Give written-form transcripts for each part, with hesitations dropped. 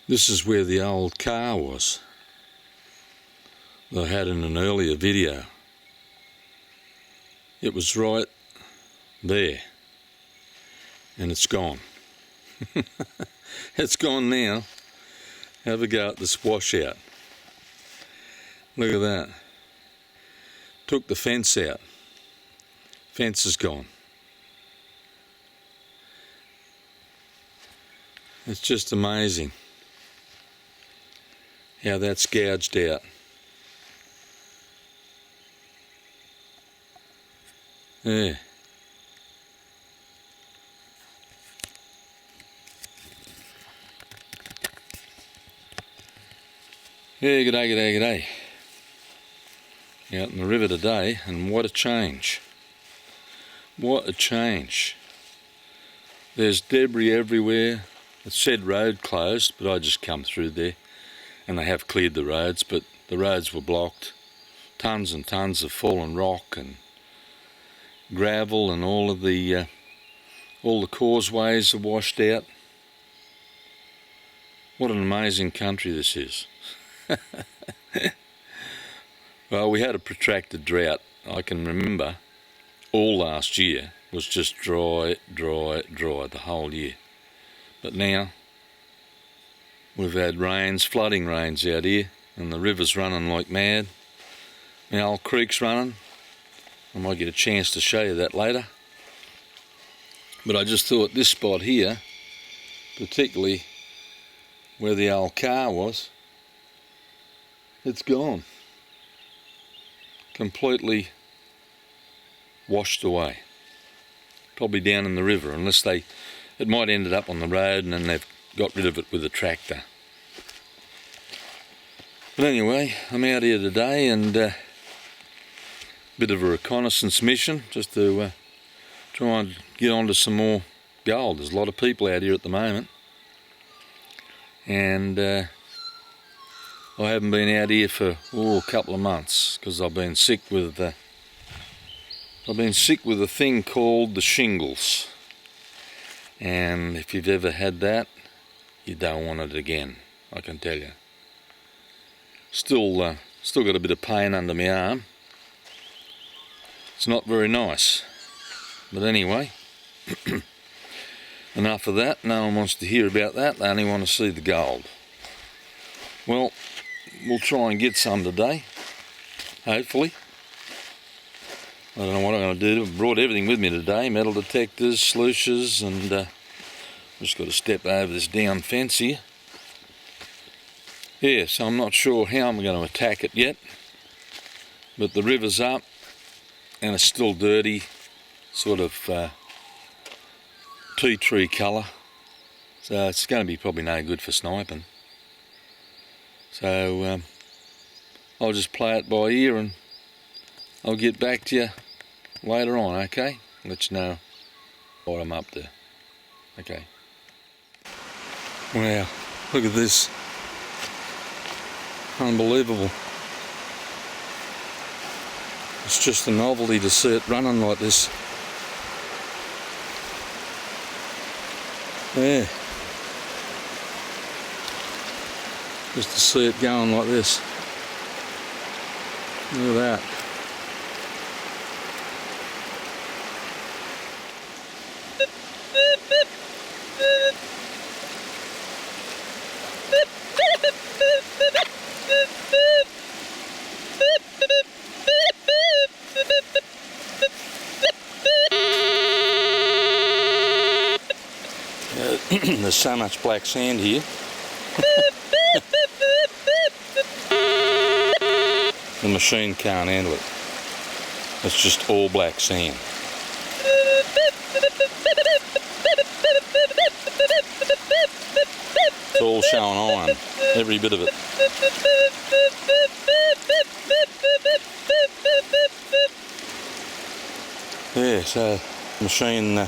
This is where the old car was that I had in an earlier video. It was right there, and it's gone. It's gone now. Have a go at this washout. Look at that. Took the fence out. Fence is gone. It's just amazing how that's gouged out. Yeah. Yeah, g'day. Out in the river today, and what a change. What a change. There's debris everywhere. It said road closed, but I just come through there, and they have cleared the roads, but the roads were blocked. Tons and tons of fallen rock and gravel, and all the causeways are washed out. What an amazing country this is. Well, we had a protracted drought. I can remember all last year was just dry the whole year. But now we've had rains, flooding rains out here, and the river's running like mad. My old creek's running. I might get a chance to show you that later. But I just thought this spot here, particularly where the old car was, it's gone. Completely washed away. Probably down in the river, unless it might have ended up on the road and then they've got rid of it with a tractor. But anyway, I'm out here today, and a bit of a reconnaissance mission just to try and get onto some more gold. There's a lot of people out here at the moment, and I haven't been out here for a couple of months because I've been sick with a thing called the shingles, and if you've ever had that, you don't want it again, I can tell you. Still got a bit of pain under my arm. It's not very nice, but anyway, enough of that. No one wants to hear about that. They only want to see the gold. Well, we'll try and get some today, hopefully. I don't know what I'm going to do. I brought everything with me today, metal detectors, sluices, and just got to step over this down fence here. Yeah, so I'm not sure how I'm going to attack it yet, but the river's up and it's still dirty, sort of tea tree colour, so it's going to be probably no good for sniping. So I'll just play it by ear, and I'll get back to you later on, okay? Let you know what I'm up to. Okay. Wow, look at this. Unbelievable. It's just a novelty to see it running like this. Yeah. Just to see it going like this. Look at that. There's so much black sand here. The machine can't handle it. It's just all black sand. It's all showing iron, every bit of it. Yeah, so machine look.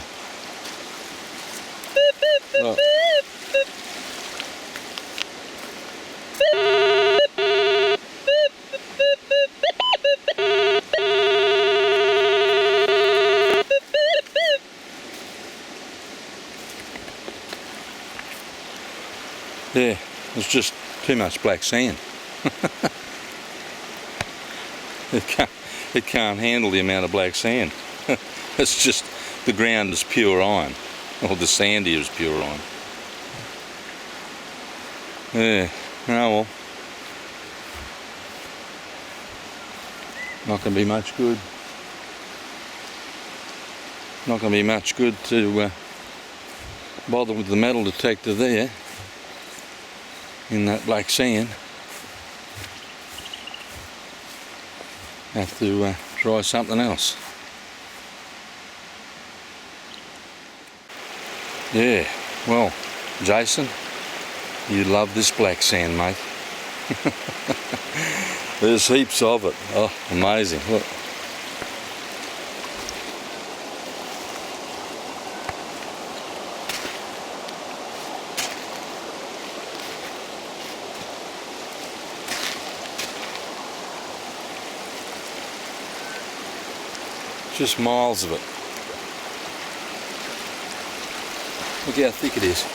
Yeah, there's just too much black sand. It can't handle the amount of black sand. It's just, the ground is pure iron, or the sand here is pure iron. Yeah, oh well. Not going to be much good. Not going to be much good to bother with the metal detector there in that black sand. Have to try something else. Yeah, well, Jason, you love this black sand, mate. There's heaps of it. Oh, amazing. Look. Just miles of it. Look how thick it is.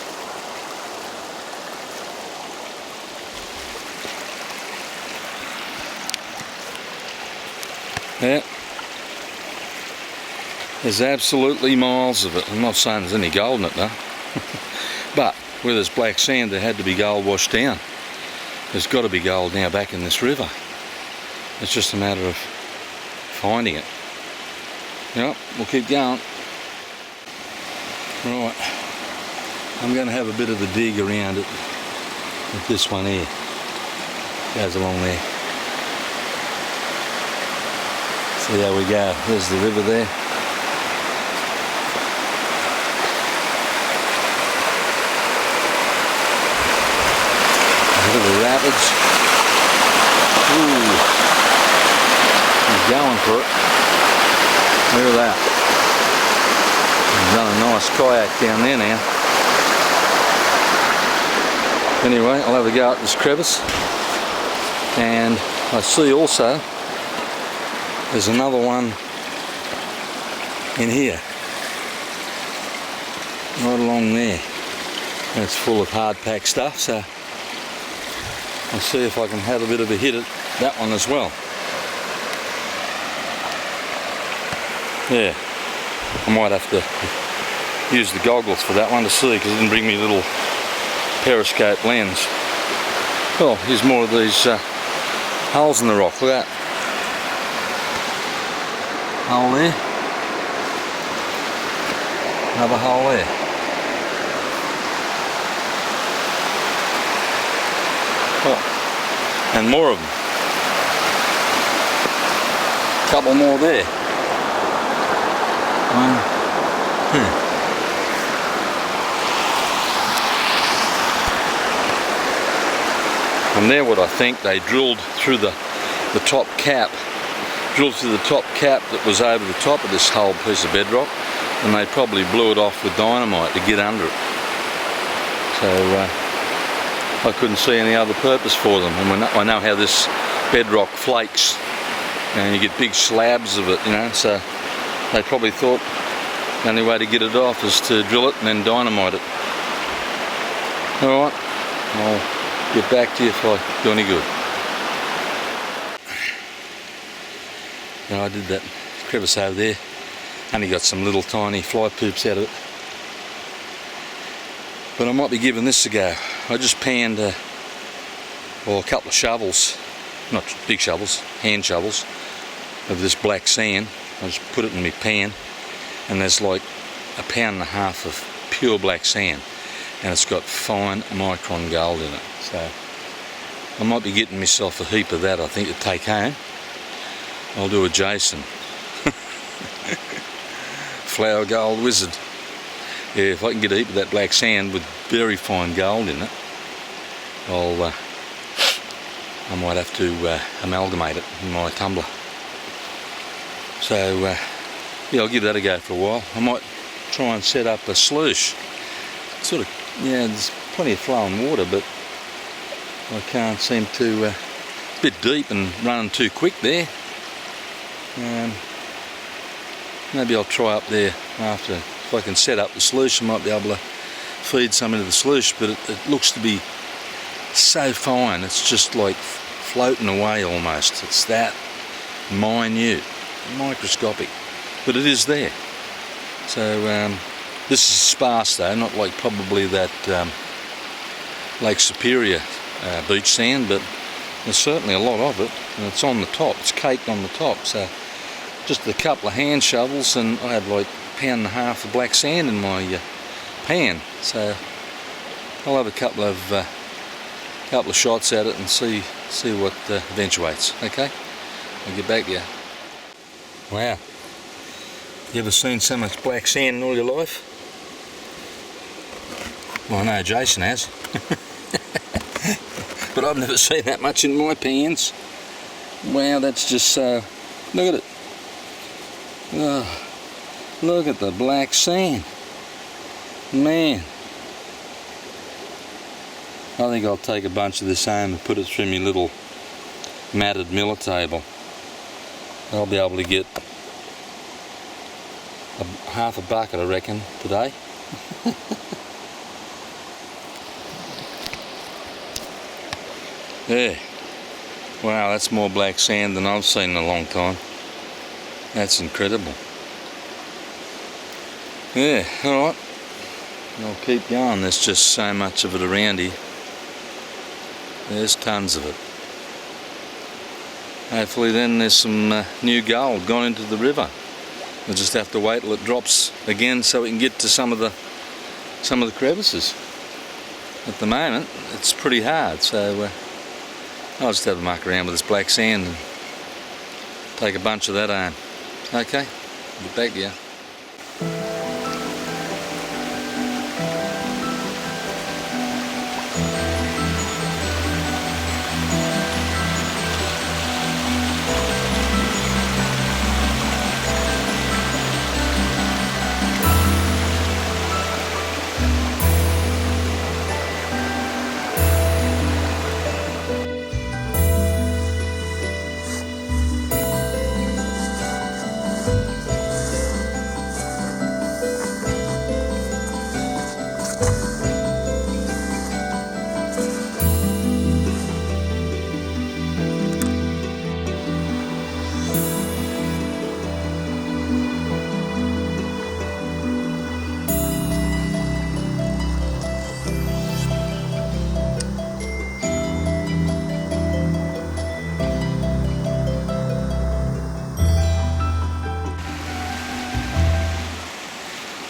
Yeah. There's absolutely miles of it. I'm not saying there's any gold in it though. But where there's black sand, there had to be gold washed down. There's got to be gold now back in this river. It's just a matter of finding it. Yep, we'll keep going. Right, I'm going to have a bit of a dig around it with this one here. Goes along there. See how we go. There's the river there. A bit of the rapids. Ooh, he's going for it. Look at that. I've done a nice kayak down there now. Anyway, I'll have a go at this crevice. And I see also there's another one in here. Right along there. And it's full of hard pack stuff, so I'll see if I can have a bit of a hit at that one as well. Yeah, I might have to use the goggles for that one to see, because I didn't bring me a little periscope lens. Well, here's more of these holes in the rock. Look at that. Hole there. Another hole there. Oh, and more of them. Couple more there. And there, what I think they drilled through the top cap, that was over the top of this whole piece of bedrock, and they probably blew it off with dynamite to get under it. So I couldn't see any other purpose for them. And I know how this bedrock flakes, and you get big slabs of it, you know, so they probably thought the only way to get it off is to drill it and then dynamite it. Alright, I'll get back to you if I do any good. Now, I did that crevice over there, only got some little tiny fly poops out of it. But I might be giving this a go. I just panned a couple of shovels, not big shovels, hand shovels, of this black sand. I just put it in my pan, and there's like 1.5 pounds of pure black sand, and it's got fine micron gold in it. So I might be getting myself a heap of that, I think, to take home. I'll do a Jason. Flower gold wizard. Yeah, if I can get a heap of that black sand with very fine gold in it, I might have to amalgamate it in my tumbler. So yeah, I'll give that a go for a while. I might try and set up a sluice. Sort of, yeah, there's plenty of flowing water, but I can't seem to, it's a bit deep and running too quick there. Maybe I'll try up there after. If I can set up the sluice, I might be able to feed some into the sluice, but it looks to be so fine, it's just like floating away almost. It's that minute, microscopic, but it is there. So this is sparse though, not like probably that Lake Superior beach sand, but there's certainly a lot of it, and it's on the top, it's caked on the top. So just a couple of hand shovels and I had like £1.5 pounds of black sand in my pan. So I'll have a couple of shots at it and see what eventuates. Okay, I'll get back to you. Wow, you ever seen so much black sand in all your life? Well, I know Jason has. But I've never seen that much in my pans. Wow, that's just so... look at it. Oh, look at the black sand. Man. I think I'll take a bunch of this home and put it through my little matted miller table. I'll be able to get half a bucket, I reckon, today. Yeah. Wow, that's more black sand than I've seen in a long time. That's incredible. Yeah, alright. I'll keep going. There's just so much of it around here. There's tons of it. Hopefully then there's some new gold gone into the river. We'll just have to wait till it drops again so we can get to some of the crevices. At the moment it's pretty hard, so I'll just have a muck around with this black sand and take a bunch of that home. Okay, get back to you.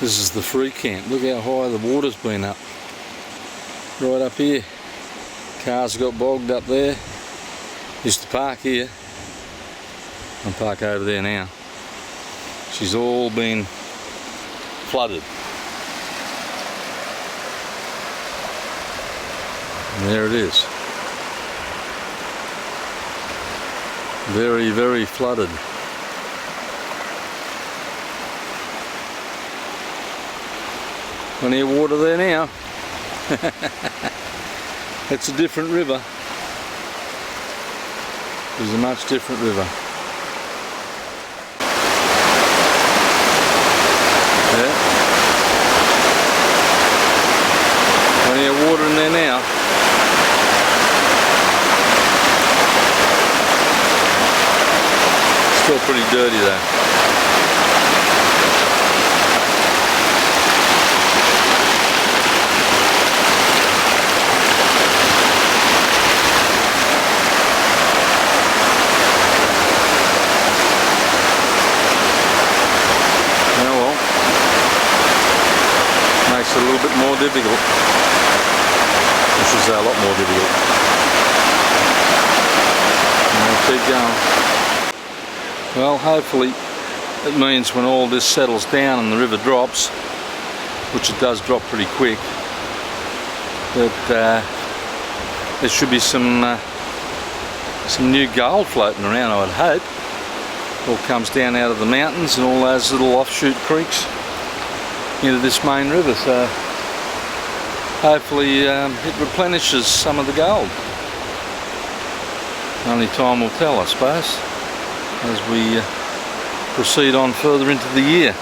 This is the free camp. Look how high the water's been up. Right up here. Cars got bogged up there. Used to park here. I'll park over there now. She's all been flooded. And there it is. Very, very flooded. Plenty of water there now. It's a different river. It's a much different river. Yeah. Plenty of water in there now. Still pretty dirty though. Makes it a little bit more difficult. I should say a lot more difficult. And we'll keep going. Well, hopefully it means when all this settles down and the river drops, which it does drop pretty quick, that there should be some new gold floating around, I would hope. All comes down out of the mountains and all those little offshoot creeks into this main river, so hopefully it replenishes some of the gold. Only time will tell, I suppose, as we proceed on further into the year.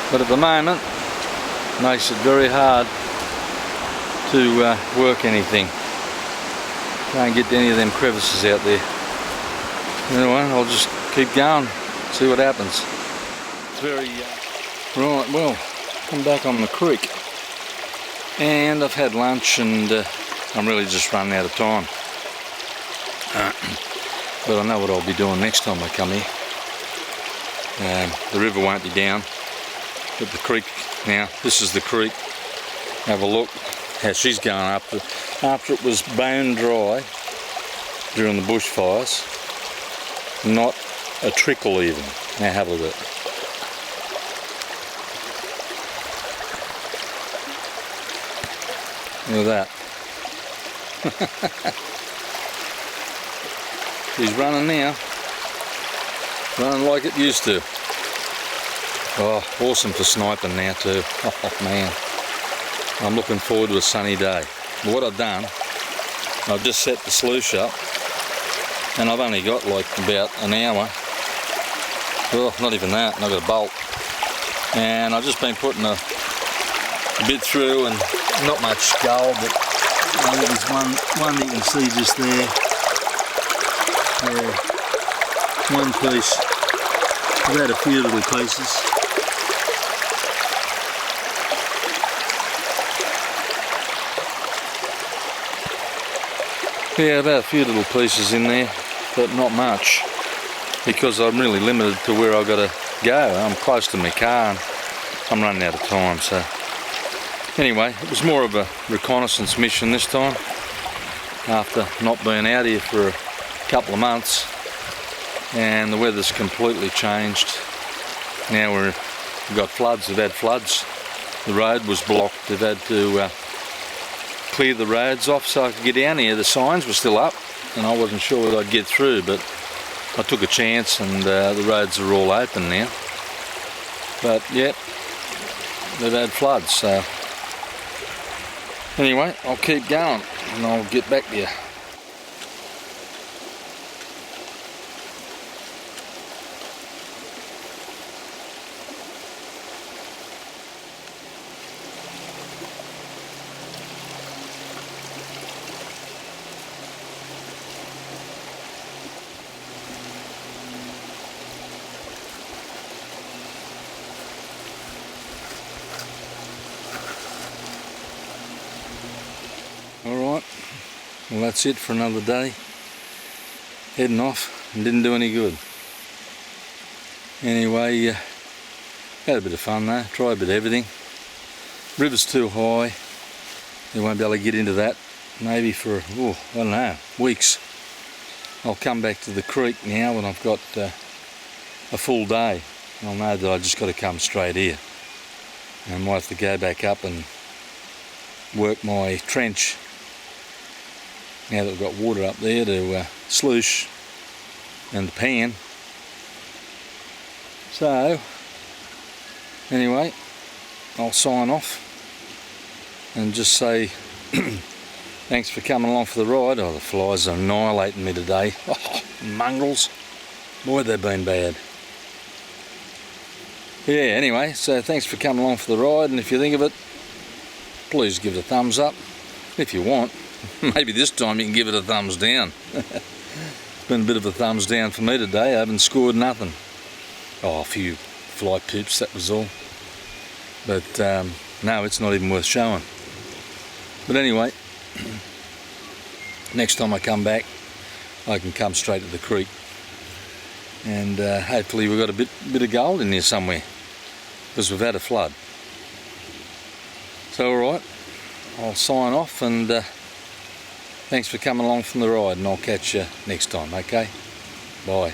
But at the moment, it makes it very hard to work anything. Can't get any of them crevices out there. Anyway, I'll just keep going, see what happens. It's very... Right, well, I'm back on the creek. And I've had lunch and I'm really just running out of time. But I know what I'll be doing next time I come here. The river won't be down, but the creek now, this is the creek. Have a look how she's going up. After it was bone dry during the bushfires, not a trickle even. Now have a look. Look at that. She's running now. Running like it used to. Oh, awesome for sniping now too. Oh man. I'm looking forward to a sunny day. What I've done, I've just set the sluice up and I've only got like about an hour. Well, not even that, I've got a bolt. And I've just been putting a bit through and not much gold, but there's one you can see just there. One piece. I've had a few little pieces. Yeah, I've had a few little pieces in there, but not much, because I'm really limited to where I've got to go. I'm close to my car and I'm running out of time, so anyway, it was more of a reconnaissance mission this time, after not being out here for a couple of months, and the weather's completely changed. Now we've got floods. We've had floods. The road was blocked. They've had to clear the roads off so I could get down here. The signs were still up and I wasn't sure whether I'd get through, but I took a chance, and the roads are all open now. But yeah, they've had floods, so anyway, I'll keep going and I'll get back to you. Alright, well that's it for another day. Heading off, and didn't do any good. Anyway, had a bit of fun though, tried a bit of everything. River's too high, they won't be able to get into that maybe for, I don't know, weeks. I'll come back to the creek now when I've got a full day. I'll know that I just got to come straight here. And I might have to go back up and work my trench now that we've got water up there to sluice and the pan. So anyway, I'll sign off and just say thanks for coming along for the ride. Oh, the flies are annihilating me today. Oh, mongrels, boy they've been bad. Yeah, anyway, so thanks for coming along for the ride, and if you think of it, please give it a thumbs up. If you want, maybe this time you can give it a thumbs down. It's been a bit of a thumbs down for me today. I haven't scored nothing. Oh, a few fly poops, that was all. But no, it's not even worth showing. But anyway, next time I come back, I can come straight to the creek. And hopefully we've got a bit of gold in there somewhere, because we've had a flood. So alright, I'll sign off, and thanks for coming along from the ride, and I'll catch you next time, okay? Bye.